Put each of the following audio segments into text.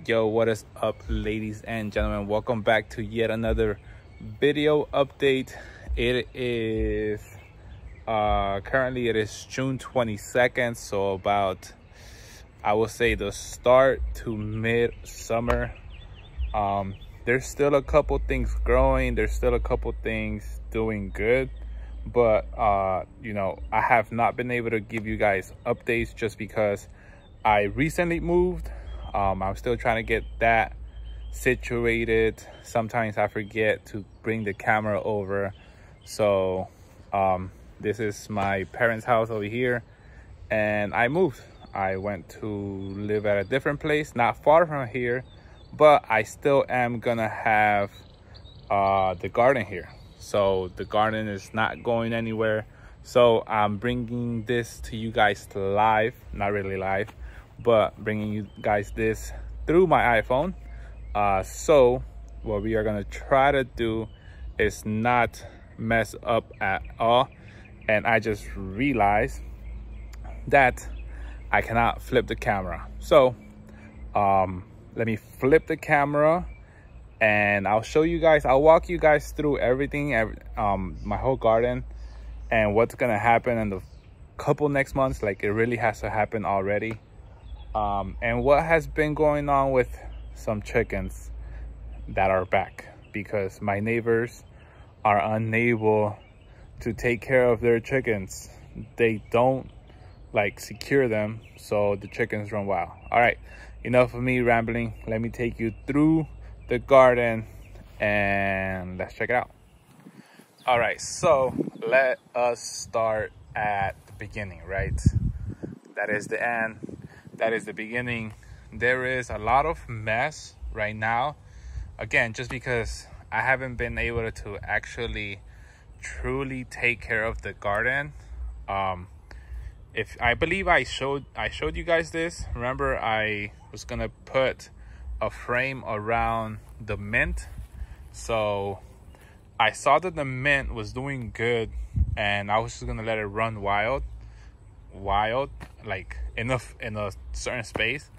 Yo, what is up, ladies and gentlemen? Welcome back to yet another video update. It is currently it is June 22nd, so about, I will say, the start to mid-summer. There's still a couple things growing, there's still a couple things doing good, but you know, I have not been able to give you guys updates just because I recently moved. I'm still trying to get that situated. Sometimes I forget to bring the camera over. So this is my parents' house over here, and I moved. I went to live at a different place, not far from here, but I still am gonna have the garden here. So the garden is not going anywhere. So I'm bringing this to you guys live, not really live, but bringing you guys this through my iPhone. So what we are gonna try to do is not mess up at all. And I just realized that I cannot flip the camera. So let me flip the camera and I'll show you guys, I'll walk you guys through everything, my whole garden, and what's gonna happen in the couple next months. Like, it really has to happen already. And what has been going on with some chickens that are back, because my neighbors are unable to take care of their chickens. They don't like secure them, so the chickens run wild. All right, enough of me rambling. Let me take you through the garden and let's check it out. All right, so let us start at the beginning, right? That is the end. That is the beginning. There is a lot of mess right now. Again, just because I haven't been able to actually truly take care of the garden. If I believe I showed you guys this. Remember, I was gonna put a frame around the mint. So I saw that the mint was doing good, and I was just gonna let it run wild, like in a certain space.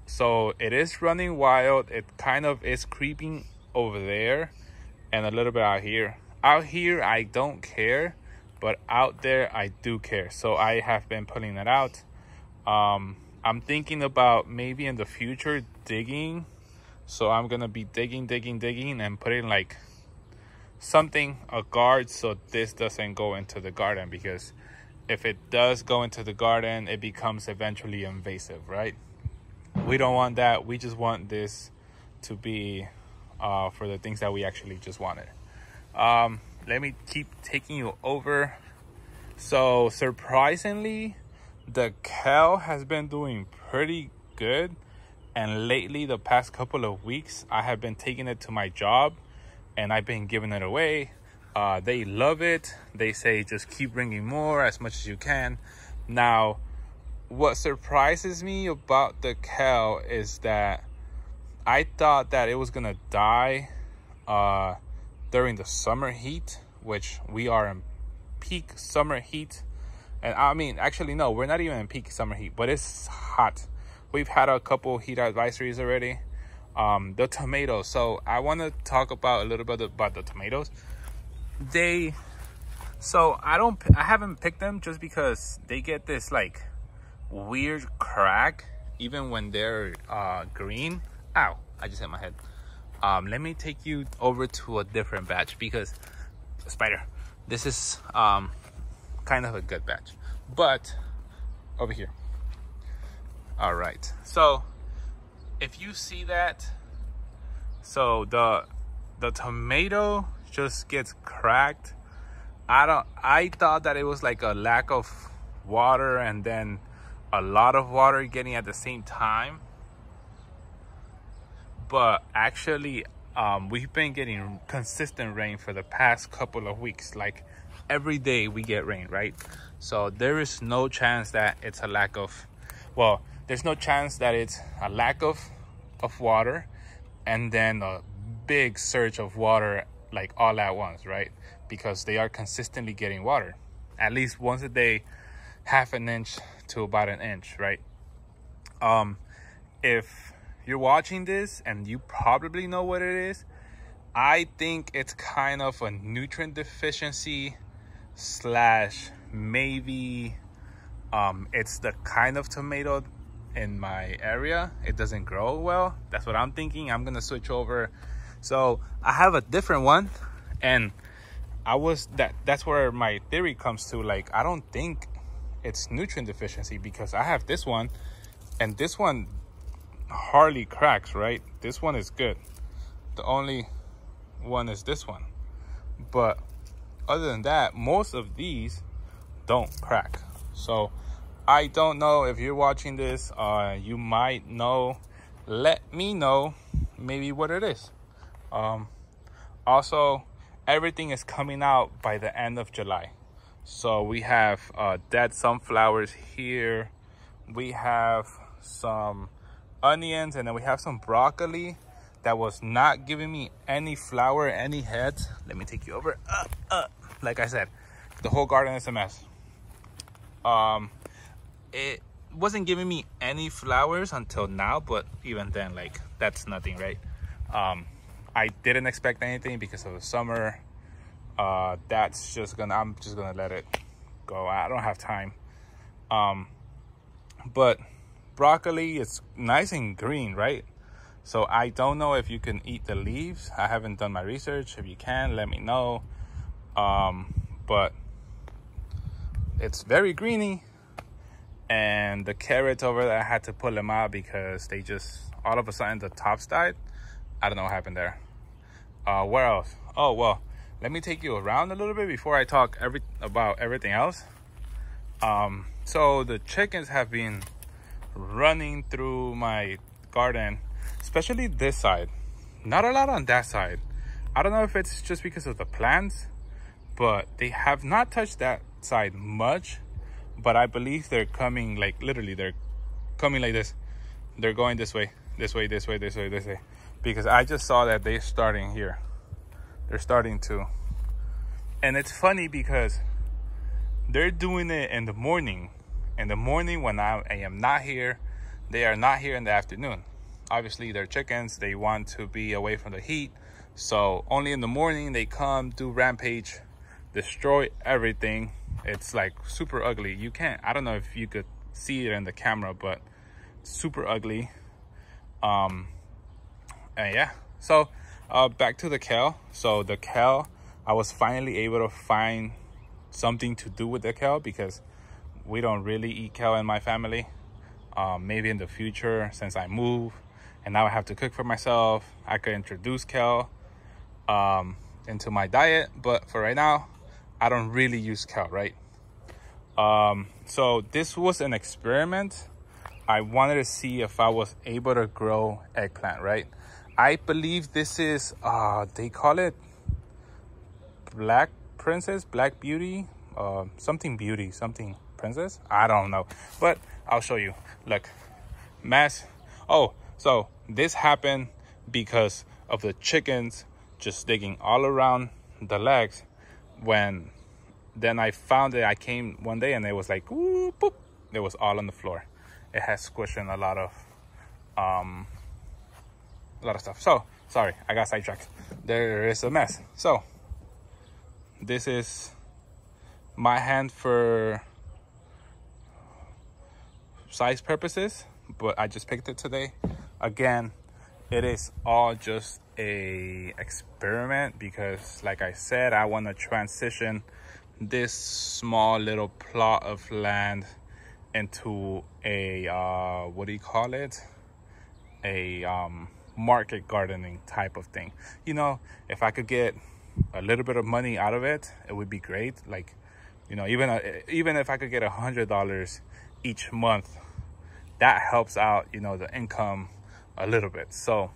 So it is running wild. It kind of is creeping over there and a little bit out here. Out here I don't care, but out there I do care. So I have been pulling it out. I'm thinking about maybe in the future digging. So I'm gonna be digging and putting like something, a guard, so this doesn't go into the garden, because if it does go into the garden, it becomes eventually invasive, right? We don't want that. We just want this to be for the things that we actually just wanted. Let me keep taking you over. So surprisingly, the kale has been doing pretty good. And lately, the past couple of weeks, I have been taking it to my job and I've been giving it away. They love it. They say just keep bringing more, as much as you can. Now, what surprises me about the kale is that I thought that it was gonna die during the summer heat, which we are in peak summer heat. And I mean, actually, no, we're not even in peak summer heat, but it's hot. We've had a couple heat advisories already. The tomatoes. So I want to talk about a little bit about the tomatoes. I haven't picked them just because they get this like weird crack even when they're green. Ow, I just hit my head. Let me take you over to a different batch, because spider, this is kind of a good batch, but over here. All right, so if you see that, so the tomato just gets cracked. I thought that it was like a lack of water and then a lot of water getting at the same time, but actually we've been getting consistent rain for the past couple of weeks. Like every day we get rain, right? So there is no chance that it's a lack of, well, there's no chance that it's a lack of water and then a big surge of water like all at once, right? Because they are consistently getting water at least once a day, half an inch to about an inch, right? If you're watching this and you probably know what it is, I think it's kind of a nutrient deficiency slash maybe it's the kind of tomato in my area. It doesn't grow well. That's what I'm thinking. I'm gonna switch over. So I have a different one, and that's where my theory comes to. Like, I don't think it's nutrient deficiency, because I have this one, and this one hardly cracks, right? This one is good. The only one is this one, but other than that, most of these don't crack. So I don't know if you're watching this, you might know. Let me know maybe what it is. Also, everything is coming out by the end of July. So we have dead sunflowers here. We have some onions, and then we have some broccoli that was not giving me any flower, any heads. Let me take you over. Like I said, the whole garden is a mess. It wasn't giving me any flowers until now, but even then, like, that's nothing, right? I didn't expect anything because of the summer. I'm just gonna let it go. I don't have time. But broccoli is nice and green, right? So I don't know if you can eat the leaves. I haven't done my research. If you can, let me know. But it's very greeny. And the carrots over there, I had to pull them out because they just, all of a sudden, the tops died. I don't know what happened there. Where else? Oh, well, let me take you around a little bit before I talk about everything else. So the chickens have been running through my garden, especially this side. Not a lot on that side. I don't know if it's just because of the plants, but they have not touched that side much. But I believe they're coming, like, literally, they're coming like this. They're going this way, this way, this way, this way, this way. Because I just saw that they're starting here. They're starting to. And it's funny because they're doing it in the morning. In the morning when I am not here. They are not here in the afternoon. Obviously, they're chickens. They want to be away from the heat. So only in the morning they come, do rampage, destroy everything. It's like super ugly. You can't, I don't know if you could see it in the camera, but super ugly. And yeah, so back to the kale. So the kale, I was finally able to find something to do with the kale, because we don't really eat kale in my family. Maybe in the future, since I move and now I have to cook for myself, I could introduce kale into my diet. But for right now, I don't really use kale, right? So this was an experiment. I wanted to see if I was able to grow eggplant, right? I believe this is, they call it Black Princess, Black Beauty, something beauty, something princess. I don't know, but I'll show you. Look, mess. Oh, so this happened because of the chickens just digging all around the legs. When then I found it, I came one day and it was like, ooh, boop. It was all on the floor. It has squished in a lot of stuff. So sorry, I got sidetracked. There is a mess. So this is my hand for size purposes, but I just picked it today. Again, it is all just a experiment because, like I said, I want to transition this small little plot of land into a what do you call it, a market gardening type of thing. You know, if I could get a little bit of money out of it, it would be great. Like, you know, even if I could get $100 each month, that helps out, you know, the income a little bit. So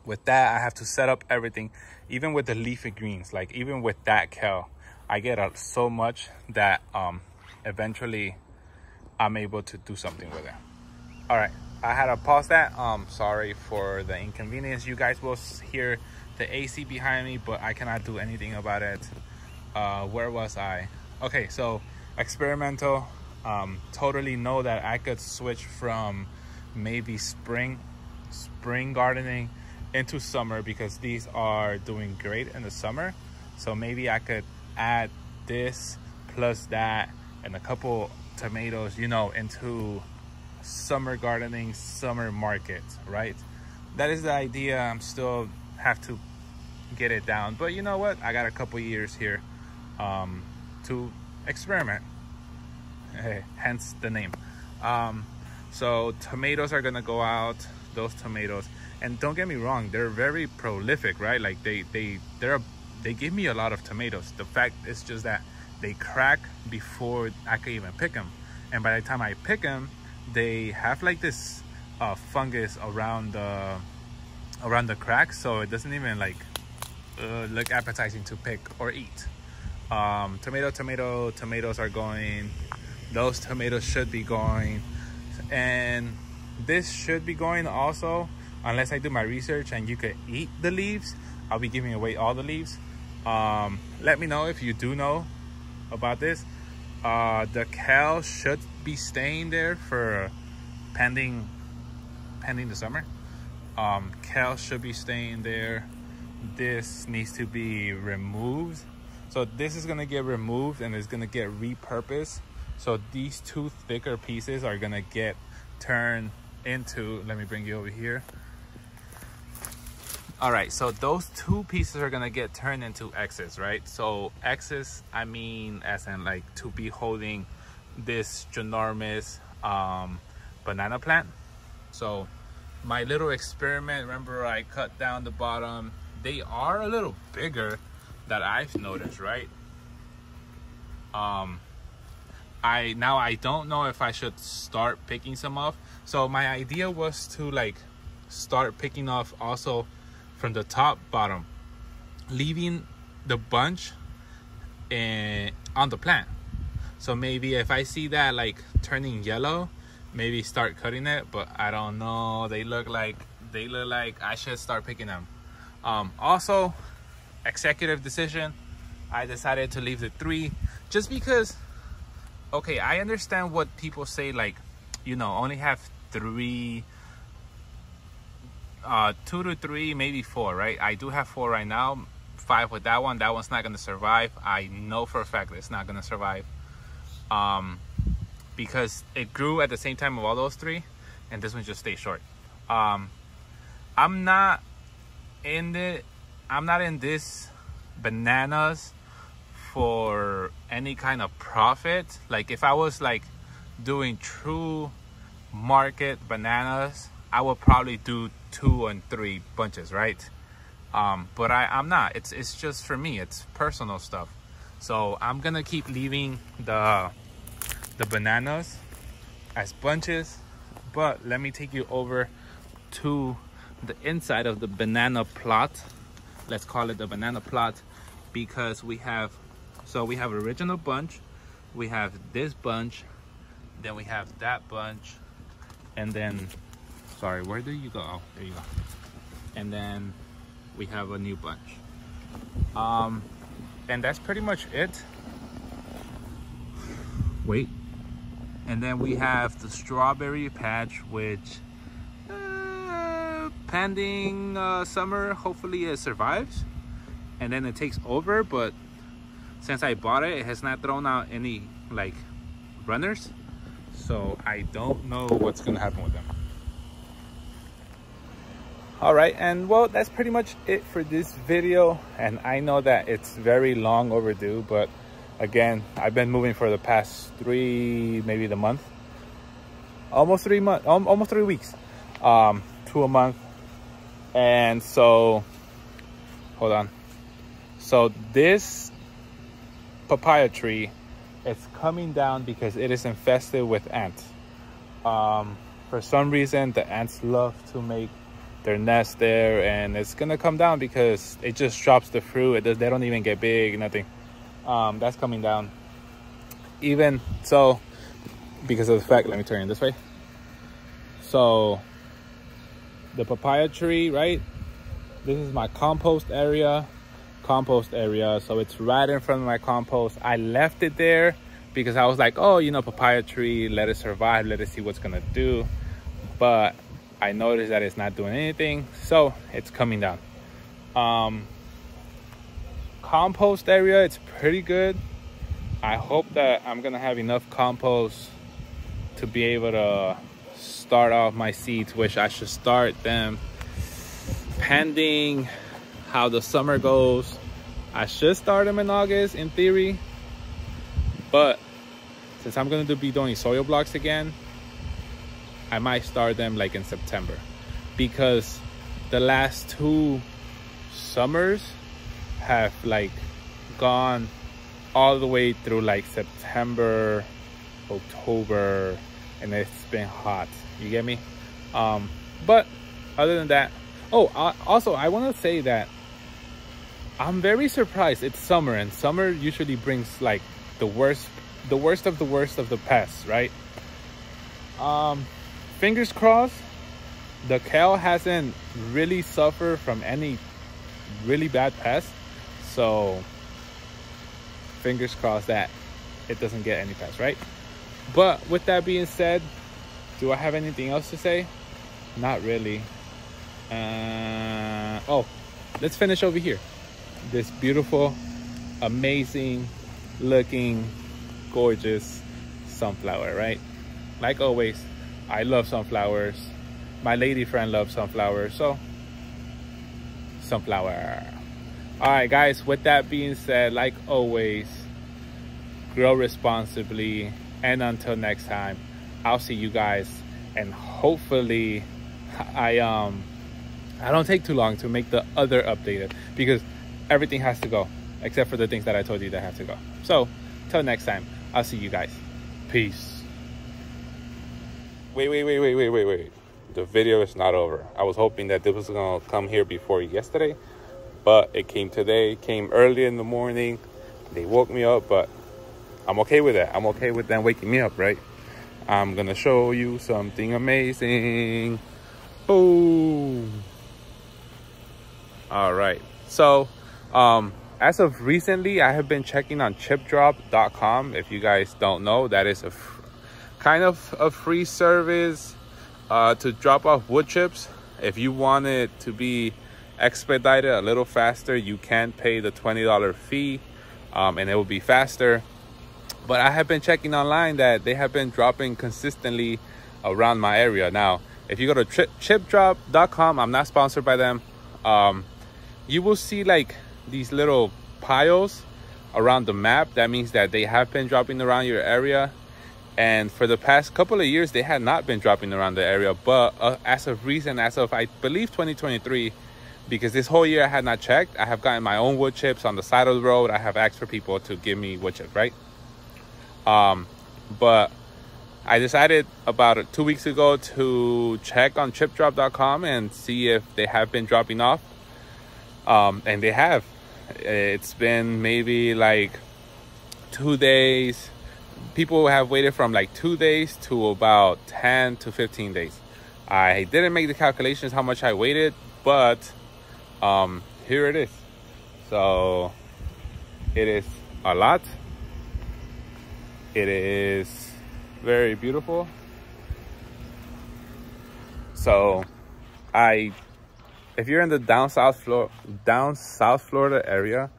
with that, I have to set up everything, even with the leafy greens. Like, even with that kale, I get so much that eventually I'm able to do something with it. All right, I had to pause that. Sorry for the inconvenience. You guys will hear the AC behind me, but I cannot do anything about it. Where was I? Okay, so experimental. Totally know that I could switch from maybe spring spring gardening into summer, because these are doing great in the summer. So maybe I could add this plus that and a couple tomatoes, you know, into summer gardening, summer market, right? That is the idea. I'm still have to get it down, but you know what, I got a couple years here to experiment. Hence the name. So tomatoes are gonna go out, those tomatoes, and don't get me wrong, they're very prolific, right? Like they give me a lot of tomatoes. The fact is just that they crack before I can even pick them, and by the time I pick them, they have like this fungus around the cracks, so it doesn't even like look appetizing to pick or eat. Tomatoes are going. Those tomatoes should be going, and this should be going also, unless I do my research and you could eat the leaves. I'll be giving away all the leaves. Let me know if you do know about this. The kale should be staying there for pending the summer. Kale should be staying there. This needs to be removed. So this is gonna get removed and it's gonna get repurposed. So these two thicker pieces are gonna get turned into, let me bring you over here. All right, so those two pieces are gonna get turned into X's, right? So X's, I mean as in like to be holding this ginormous banana plant. So my little experiment, remember I cut down the bottom. They are a little bigger that I've noticed, right? I don't know if I should start picking some off. So my idea was to like start picking off also from the top bottom, leaving the bunch on the plant. So maybe if I see that like turning yellow, maybe start cutting it, but I don't know. They look like I should start picking them. Also, executive decision, I decided to leave the 3 just because, okay, I understand what people say, like, you know, only have 3, 2 to 3, maybe 4, right? I do have 4 right now, 5 with that one. That one's not gonna survive. I know for a fact that it's not gonna survive, because it grew at the same time of all those 3, and this one just stayed short. I'm not in this bananas for any kind of profit. Like if I was like doing true market bananas, I would probably do 2 and 3 bunches, right? But I'm not. It's just for me. It's personal stuff. So I'm gonna keep leaving the bananas as bunches. But let me take you over to the inside of the banana plot. Let's call it the banana plot, because we have original bunch, we have this bunch, then we have that bunch, and then, sorry, where do you go? Oh, there you go. And then we have a new bunch. And that's pretty much it. Wait. And then we have the strawberry patch, which pending summer, hopefully it survives and then it takes over. But since I bought it, it has not thrown out any like runners, so I don't know what's gonna happen with them. All right, and well, that's pretty much it for this video. And I know that it's very long overdue, but again, I've been moving for the past 3, maybe the month, almost 3 months, almost 3 weeks, to a month. And so, hold on. So this papaya tree, it's coming down because it is infested with ants. For some reason, the ants love to make their nest there, and it's gonna come down because it just drops the fruit. They don't even get big, nothing. That's coming down. Even so, because of the fact, let me turn it this way. So the papaya tree, right? This is my compost area. So it's right in front of my compost. I left it there because I was like, oh, you know, papaya tree, let it survive, let it see what's gonna do. But I noticed that it's not doing anything, so it's coming down. Compost area, it's pretty good. I hope that I'm gonna have enough compost to be able to start off my seeds, which I should start them pending how the summer goes. I should start them in August in theory, but since I'm gonna be doing soil blocks again, I might start them like in September, because the last 2 summers have like gone all the way through like September, October, and it's been hot. You get me? But other than that, also I want to say that I'm very surprised. It's summer, and summer usually brings like the worst of the pests, right? Fingers crossed the kale hasn't really suffered from any really bad pests, so fingers crossed that it doesn't get any pests, right? But with that being said, do I have anything else to say? Not really. Oh, let's finish over here. This beautiful, amazing looking, gorgeous sunflower, right? Like always, I love sunflowers. My lady friend loves sunflowers, so sunflower. All right, guys, with that being said, like always, grow responsibly, and until next time, I'll see you guys, and hopefully I don't take too long to make the other updated, because everything has to go except for the things that I told you that have to go. So till next time, I'll see you guys. Peace. Wait. The video is not over. I was hoping that this was gonna come here before yesterday, but it came today. It came early in the morning. They woke me up, but I'm okay with that. I'm okay with them waking me up, right? I'm gonna show you something amazing. Boom. All right. So, as of recently, I have been checking on chipdrop.com. If you guys don't know, that is kind of a free service to drop off wood chips. If you want it to be expedited a little faster, you can pay the $20 fee, and it will be faster. But I have been checking online that they have been dropping consistently around my area. Now, if you go to chipdrop.com, I'm not sponsored by them, you will see like these little piles around the map. That means that they have been dropping around your area. And for the past couple of years, they had not been dropping around the area. But as of recent, as of I believe 2023, because this whole year I had not checked, I have gotten my own wood chips on the side of the road. I have asked for people to give me wood chips, right? But I decided about 2 weeks ago to check on chipdrop.com and see if they have been dropping off. And they have. It's been maybe like 2 days. People have waited from like 2 days to about 10 to 15 days. I didn't make the calculations how much I waited, but here it is. So it is a lot. It is very beautiful. So if you're in the down South Florida area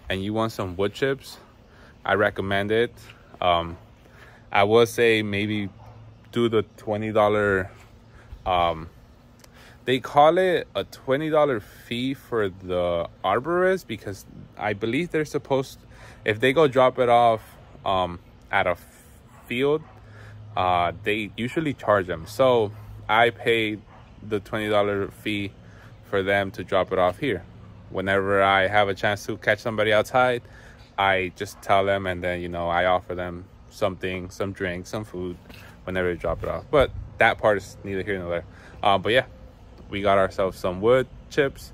and you want some wood chips, I recommend it. I would say maybe do the $20. They call it a $20 fee for the arborist, because I believe they're supposed, if they go drop it off at a field, they usually charge them. So I paid the $20 fee for them to drop it off here. Whenever I have a chance to catch somebody outside, I just tell them, and then, you know, I offer them something, some drink, some food whenever they drop it off. But that part is neither here nor there. But yeah, we got ourselves some wood chips.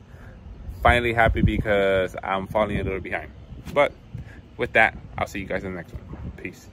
Finally happy, because I'm falling a little behind. But with that, I'll see you guys in the next one. Peace.